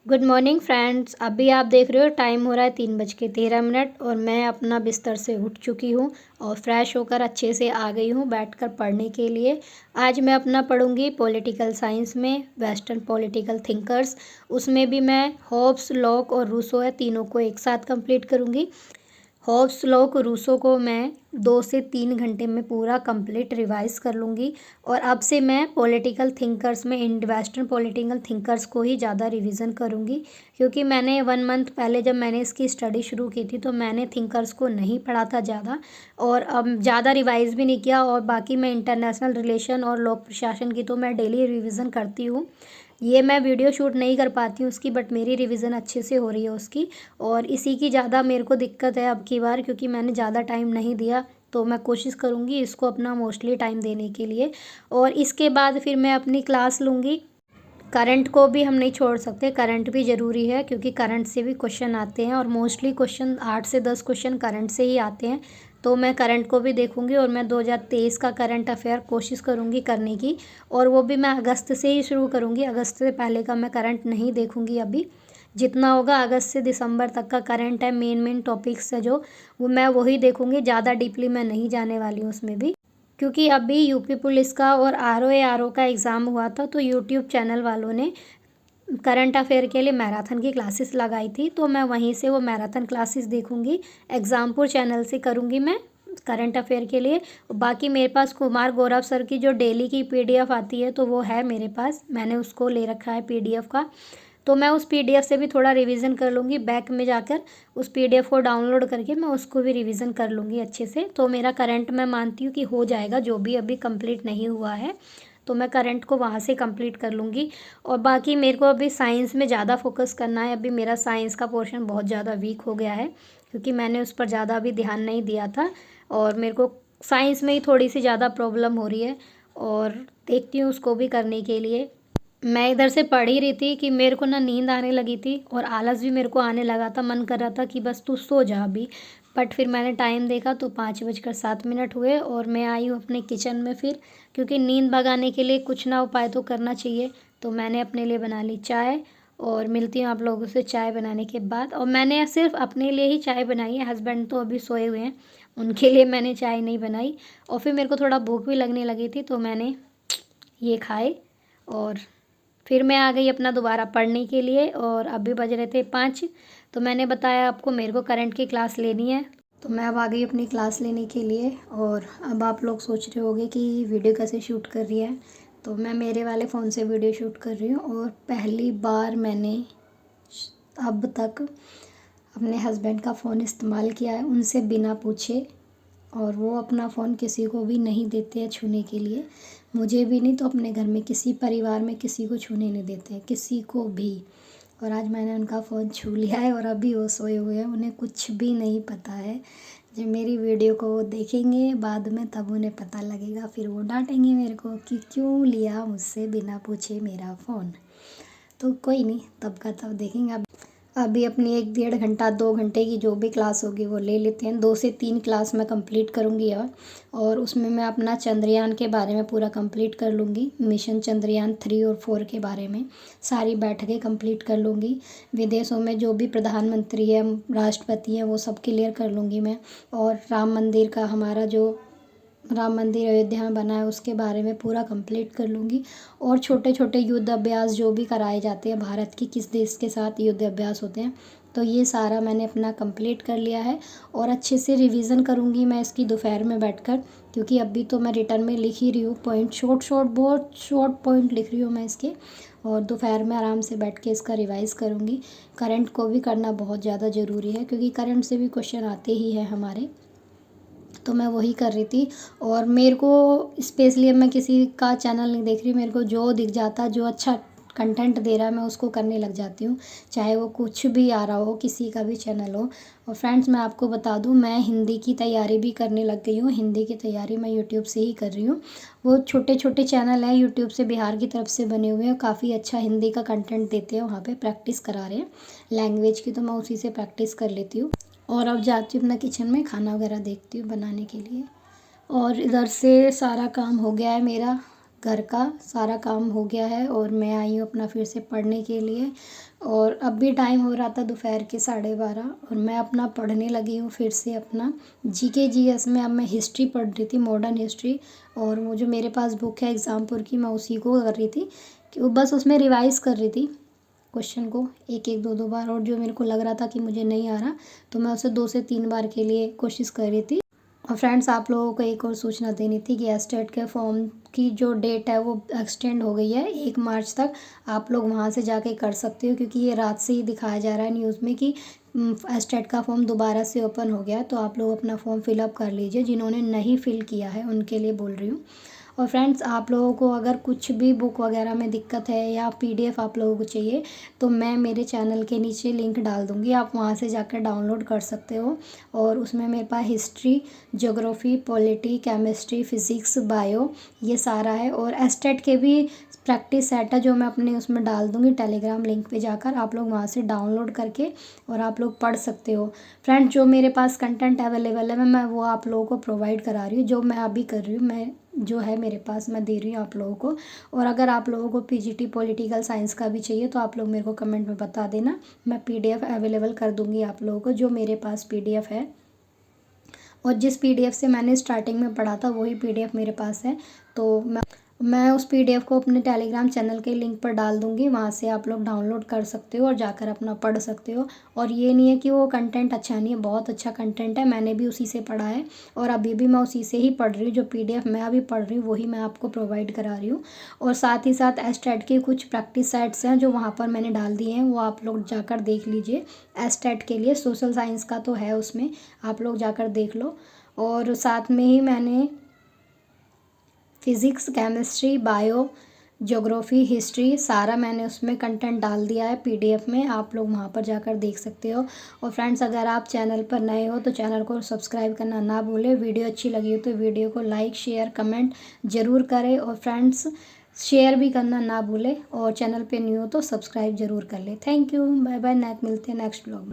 Good morning friends. अभी आप देख रहे हो टाइम हो रहा है 3:13 और मैं अपना बिस्तर से उठ चुकी हूँ और फ्रेश होकर अच्छे से आ गई हूँ बैठकर पढ़ने के लिए। आज मैं अपना पढ़ूंगी पॉलिटिकल साइंस में वेस्टर्न पॉलिटिकल थिंकर्स। उसमें भी मैं हॉब्स, लॉक और रूसो है, तीनों को एक साथ कंप्लीट करूँगी। हॉब्स, लॉक, रूसो को मैं 2 से 3 घंटे में पूरा कंप्लीट रिवाइज कर लूँगी। और अब से मैं पॉलिटिकल थिंकर्स में वेस्टर्न पॉलिटिकल थिंकर्स को ही ज़्यादा रिवीजन करूँगी, क्योंकि मैंने 1 मंथ पहले जब मैंने इसकी स्टडी शुरू की थी तो मैंने थिंकर्स को नहीं पढ़ा था ज़्यादा, और अब ज़्यादा रिवाइज भी नहीं किया। और बाकी मैं इंटरनेशनल रिलेशन और लोक प्रशासन की तो मैं डेली रिवीजन करती हूँ। ये मैं वीडियो शूट नहीं कर पाती हूँ उसकी, बट मेरी रिवीजन अच्छे से हो रही है उसकी। और इसी की ज़्यादा मेरे को दिक्कत है अब की बार, क्योंकि मैंने ज़्यादा टाइम नहीं दिया। तो मैं कोशिश करूँगी इसको अपना मोस्टली टाइम देने के लिए। और इसके बाद फिर मैं अपनी क्लास लूँगी। करंट को भी हम नहीं छोड़ सकते, करंट भी ज़रूरी है, क्योंकि करंट से भी क्वेश्चन आते हैं और मोस्टली क्वेश्चन 8 से 10 क्वेश्चन करंट से ही आते हैं। तो मैं करंट को भी देखूंगी और मैं 2023 का करंट अफेयर कोशिश करूंगी करने की। और वो भी मैं अगस्त से ही शुरू करूंगी, अगस्त से पहले का मैं करंट नहीं देखूंगी अभी। जितना होगा अगस्त से दिसंबर तक का करंट है, मेन मेन टॉपिक्स है जो, वो मैं वही देखूंगी। ज़्यादा डीपली मैं नहीं जाने वाली हूँ उसमें भी, क्योंकि अभी यूपी पुलिस का और आरओ का एग्ज़ाम हुआ था तो यूट्यूब चैनल वालों ने करंट अफेयर के लिए मैराथन की क्लासेस लगाई थी। तो मैं वहीं से वो मैराथन क्लासेस देखूंगी। एग्ज़ामपुर चैनल से करूंगी मैं करंट अफेयर के लिए। बाकी मेरे पास कुमार गौरव सर की जो डेली की पीडीएफ आती है तो वो है मेरे पास, मैंने उसको ले रखा है पीडीएफ का। तो मैं उस पीडीएफ से भी थोड़ा रिवीजन कर लूँगी, बैक में जाकर उस पीडीएफ को डाउनलोड करके मैं उसको भी रिवीजन कर लूँगी अच्छे से। तो मेरा करंट मैं मानती हूँ कि हो जाएगा, जो भी अभी कंप्लीट नहीं हुआ है तो मैं करंट को वहाँ से कंप्लीट कर लूँगी। और बाकी मेरे को अभी साइंस में ज़्यादा फोकस करना है। अभी मेरा साइंस का पोर्शन बहुत ज़्यादा वीक हो गया है, क्योंकि मैंने उस पर ज़्यादा अभी ध्यान नहीं दिया था और मेरे को साइंस में ही थोड़ी सी ज़्यादा प्रॉब्लम हो रही है। और देखती हूँ उसको भी करने के लिए। मैं इधर से पढ़ ही रही थी कि मेरे को ना नींद आने लगी थी और आलस भी मेरे को आने लगा था, मन कर रहा था कि बस तू सो जा अभी। बट फिर मैंने टाइम देखा तो 5:07 हुए और मैं आई हूँ अपने किचन में फिर, क्योंकि नींद भगाने के लिए कुछ ना उपाय तो करना चाहिए। तो मैंने अपने लिए बना ली चाय और मिलती हूँ आप लोगों से चाय बनाने के बाद। और मैंने सिर्फ अपने लिए ही चाय बनाई है, हस्बैंड तो अभी सोए हुए हैं, उनके लिए मैंने चाय नहीं बनाई। और फिर मेरे को थोड़ा भूख भी लगने लगी थी तो मैंने ये खाए और फिर मैं आ गई अपना दोबारा पढ़ने के लिए। और अभी बज रहे थे 5, तो मैंने बताया आपको मेरे को करंट की क्लास लेनी है, तो मैं अब आ गई अपनी क्लास लेने के लिए। और अब आप लोग सोच रहे होंगे कि वीडियो कैसे शूट कर रही है, तो मैं मेरे वाले फ़ोन से वीडियो शूट कर रही हूँ। और पहली बार मैंने अब तक अपने हस्बैंड का फ़ोन इस्तेमाल किया है उनसे बिना पूछे, और वो अपना फ़ोन किसी को भी नहीं देते हैं छूने के लिए। मुझे भी नहीं तो अपने घर में किसी परिवार में किसी को छूने नहीं देते हैं, किसी को भी। और आज मैंने उनका फ़ोन छू लिया है और अभी वो सोए हुए हैं, उन्हें कुछ भी नहीं पता है। जब मेरी वीडियो को वो देखेंगे बाद में तब उन्हें पता लगेगा, फिर वो डांटेंगे मेरे को कि क्यों लिया मुझसे बिना पूछे मेरा फ़ोन। तो कोई नहीं, तब का तब देखेंगे। अभी अपनी 1 डेढ़ घंटा 2 घंटे की जो भी क्लास होगी वो ले लेते हैं। 2 से 3 क्लास मैं कंप्लीट करूँगी और उसमें मैं अपना चंद्रयान के बारे में पूरा कंप्लीट कर लूँगी। मिशन चंद्रयान 3 और 4 के बारे में सारी बैठकें कंप्लीट कर लूँगी। विदेशों में जो भी प्रधानमंत्री है, राष्ट्रपति हैं, वो सब क्लियर कर लूँगी मैं। और राम मंदिर का, हमारा जो राम मंदिर अयोध्या में बना है उसके बारे में पूरा कंप्लीट कर लूँगी। और छोटे छोटे युद्ध अभ्यास जो भी कराए जाते हैं, भारत की किस देश के साथ युद्ध अभ्यास होते हैं, तो ये सारा मैंने अपना कंप्लीट कर लिया है। और अच्छे से रिवीजन करूँगी मैं इसकी दोपहर में बैठकर, क्योंकि अभी तो मैं रिटर्न में लिख ही रही हूँ पॉइंट, शॉर्ट शॉर्ट बहुत शॉर्ट पॉइंट लिख रही हूँ मैं इसके। और दोपहर में आराम से बैठ के इसका रिवाइज़ करूँगी। करंट को भी करना बहुत ज़्यादा ज़रूरी है, क्योंकि करंट से भी क्वेश्चन आते ही हैं हमारे। तो मैं वही कर रही थी। और मेरे को स्पेशली, अब मैं किसी का चैनल नहीं देख रही, मेरे को जो दिख जाता, जो अच्छा कंटेंट दे रहा है मैं उसको करने लग जाती हूँ, चाहे वो कुछ भी आ रहा हो, किसी का भी चैनल हो। और फ्रेंड्स, मैं आपको बता दूँ, मैं हिंदी की तैयारी भी करने लग गई हूँ। हिंदी की तैयारी मैं यूट्यूब से ही कर रही हूँ। वो छोटे छोटे चैनल हैं यूट्यूब से, बिहार की तरफ से बने हुए हैं, काफ़ी अच्छा हिंदी का कंटेंट देते हैं, वहाँ पे प्रैक्टिस करा रहे हैं लैंग्वेज की, तो मैं उसी से प्रैक्टिस कर लेती हूँ। और अब जाती हूँ अपना किचन में खाना वगैरह देखती हूँ बनाने के लिए। और इधर से सारा काम हो गया है मेरा, घर का सारा काम हो गया है और मैं आई हूँ अपना फिर से पढ़ने के लिए। और अब भी टाइम हो रहा था दोपहर के 12:30 और मैं अपना पढ़ने लगी हूँ फिर से अपना जीके जीएस में। अब मैं हिस्ट्री पढ़ रही थी, मॉडर्न हिस्ट्री। और वो जो मेरे पास बुक है एग्ज़ामपुर की, मैं उसी को कर रही थी कि वो बस उसमें रिवाइज़ कर रही थी क्वेश्चन को एक एक दो दो बार। और जो मेरे को लग रहा था कि मुझे नहीं आ रहा तो मैं उसे 2 से 3 बार के लिए कोशिश कर रही थी। और फ्रेंड्स, आप लोगों को एक और सूचना देनी थी कि एस्टेट के फॉर्म की जो डेट है वो एक्सटेंड हो गई है 1 मार्च तक। आप लोग वहाँ से जाके कर सकते हो, क्योंकि ये रात से ही दिखाया जा रहा है न्यूज़ में कि एस्टेट का फॉर्म दोबारा से ओपन हो गया है। तो आप लोग अपना फॉर्म फिलअप कर लीजिए, जिन्होंने नहीं फिल किया है उनके लिए बोल रही हूँ। और फ्रेंड्स, आप लोगों को अगर कुछ भी बुक वगैरह में दिक्कत है या पीडीएफ आप लोगों को चाहिए तो मैं मेरे चैनल के नीचे लिंक डाल दूँगी, आप वहाँ से जाकर डाउनलोड कर सकते हो। और उसमें मेरे पास history, geography, polity, chemistry, physics, bio ये सारा है। और एस्टेट के भी प्रैक्टिस सेट है जो मैं अपने उसमें डाल दूँगी टेलीग्राम लिंक पे जाकर, आप लोग वहाँ से डाउनलोड करके और आप लोग पढ़ सकते हो। फ्रेंड्स, जो मेरे पास कंटेंट अवेलेबल है मैं वो आप लोगों को प्रोवाइड करा रही हूँ, जो मैं अभी कर रही हूँ, मैं जो है मेरे पास मैं दे रही हूँ आप लोगों को। और अगर आप लोगों को पीजीटी पॉलिटिकल साइंस का भी चाहिए तो आप लोग मेरे को कमेंट में बता देना, मैं पीडीएफ अवेलेबल कर दूँगी आप लोगों को, जो मेरे पास पीडीएफ है। और जिस पीडीएफ से मैंने स्टार्टिंग में पढ़ा था वही पीडीएफ मेरे पास है। तो मैं उस पीडीएफ को अपने टेलीग्राम चैनल के लिंक पर डाल दूँगी, वहाँ से आप लोग डाउनलोड कर सकते हो और जाकर अपना पढ़ सकते हो। और ये नहीं है कि वो कंटेंट अच्छा नहीं है, बहुत अच्छा कंटेंट है, मैंने भी उसी से पढ़ा है और अभी भी मैं उसी से ही पढ़ रही हूँ। जो पीडीएफ मैं अभी पढ़ रही हूँ वही मैं आपको प्रोवाइड करा रही हूँ। और साथ ही साथ एस्टेट के कुछ प्रैक्टिस सेट्स हैं जो वहाँ पर मैंने डाल दिए हैं, वो आप लोग जाकर देख लीजिए। एस्टेट के लिए सोशल साइंस का तो है उसमें, आप लोग जाकर देख लो। और साथ में ही मैंने physics, chemistry, bio, geography, history सारा मैंने उसमें कंटेंट डाल दिया है पीडीएफ में, आप लोग वहाँ पर जाकर देख सकते हो। और फ्रेंड्स, अगर आप चैनल पर नए हो तो चैनल को सब्सक्राइब करना ना भूलें। वीडियो अच्छी लगी हो तो वीडियो को लाइक, शेयर, कमेंट ज़रूर करें। और फ्रेंड्स, शेयर भी करना ना भूलें। और चैनल पे न्यू हो तो सब्सक्राइब ज़रूर कर लें। थैंक यू, बाय बाय, मिलते हैं नेक्स्ट ब्लॉग।